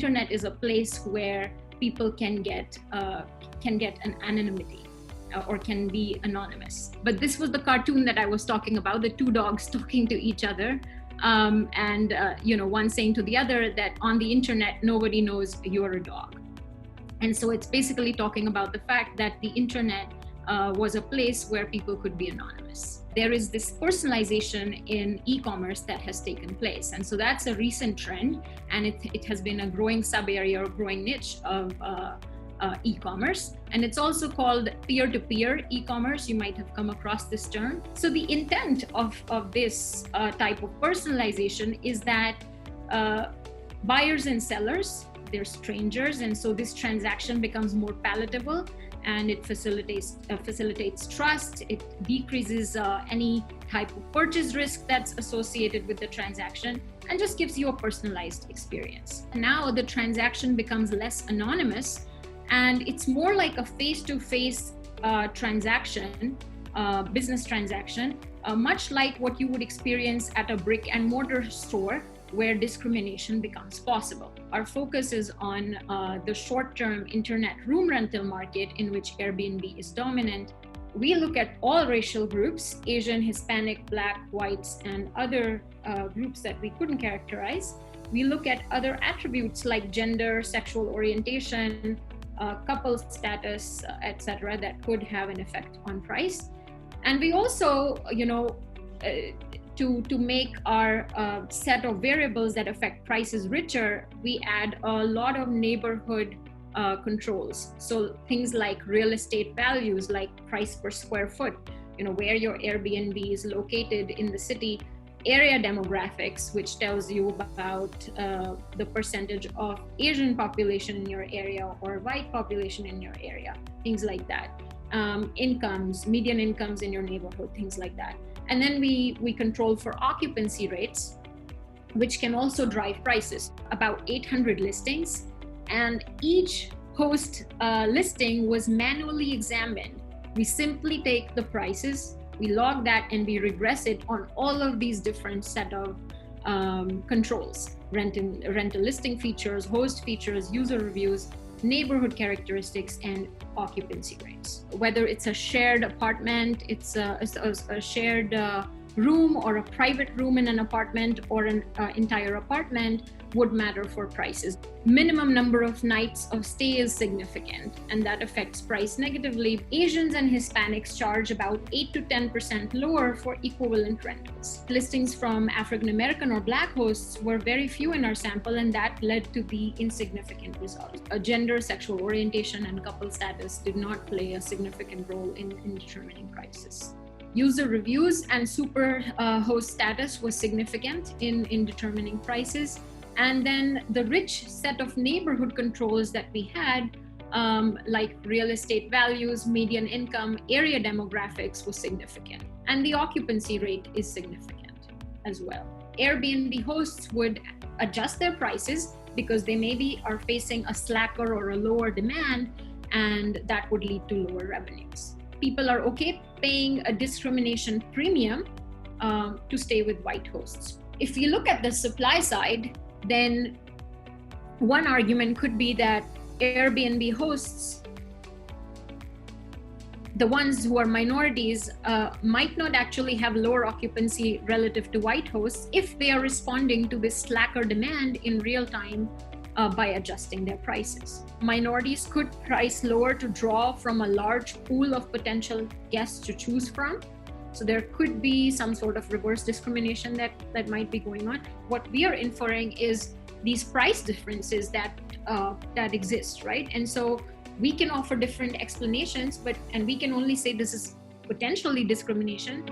internet is a place where people can get an anonymity or can be anonymous. But this was the cartoon that I was talking about, the two dogs talking to each other, and one saying to the other that on the internet, nobody knows you're a dog. And so it's basically talking about the fact that the internet was a place where people could be anonymous. There is this personalization in e-commerce that has taken place. And so that's a recent trend, and it has been a growing sub-area or growing niche of e-commerce. And it's also called peer-to-peer e-commerce. You might have come across this term. So the intent of this type of personalization is that buyers and sellers, they're strangers, and so this transaction becomes more palatable, and it facilitates trust. It decreases any type of purchase risk that's associated with the transaction, and just gives you a personalized experience. Now the transaction becomes less anonymous, and it's more like a face-to-face transaction, business transaction, much like what you would experience at a brick and mortar store, where discrimination becomes possible. Our focus is on the short-term internet room rental market, in which Airbnb is dominant. We look at all racial groups, Asian, Hispanic, Black, whites, and other groups that we couldn't characterize. We look at other attributes like gender, sexual orientation, couple status, etc., that could have an effect on price. And we also, to make our set of variables that affect prices richer, we add a lot of neighborhood controls. So things like real estate values, like price per square foot, where your Airbnb is located in the city, area demographics, which tells you about the percentage of Asian population in your area or white population in your area, things like that. Incomes, median incomes in your neighborhood, things like that. And then we control for occupancy rates, which can also drive prices. About 800 listings, and each host listing was manually examined. We simply take the prices, we log that, and we regress it on all of these different set of controls: rental listing features, host features, user reviews, neighborhood characteristics, and occupancy rates. Whether it's a shared apartment, it's a shared room, or a private room in an apartment, or an entire apartment, would matter for prices. Minimum number of nights of stay is significant, and that affects price negatively. Asians and Hispanics charge about 8 to 10% lower for equivalent rentals. Listings from African American or Black hosts were very few in our sample, and that led to the insignificant result. Gender, sexual orientation, and couple status did not play a significant role in determining prices. User reviews and super host status was significant in determining prices. And then the rich set of neighborhood controls that we had, like real estate values, median income, area demographics, was significant. And the occupancy rate is significant as well. Airbnb hosts would adjust their prices because they maybe are facing a slacker or a lower demand, and that would lead to lower revenues. People are okay paying a discrimination premium to stay with white hosts. If you look at the supply side, then one argument could be that Airbnb hosts, the ones who are minorities, might not actually have lower occupancy relative to white hosts if they are responding to this slacker demand in real time by adjusting their prices. Minorities could price lower to draw from a large pool of potential guests to choose from. So there could be some sort of reverse discrimination that might be going on. What we are inferring is these price differences that exist, right? And so we can offer different explanations, and we can only say this is potentially discrimination.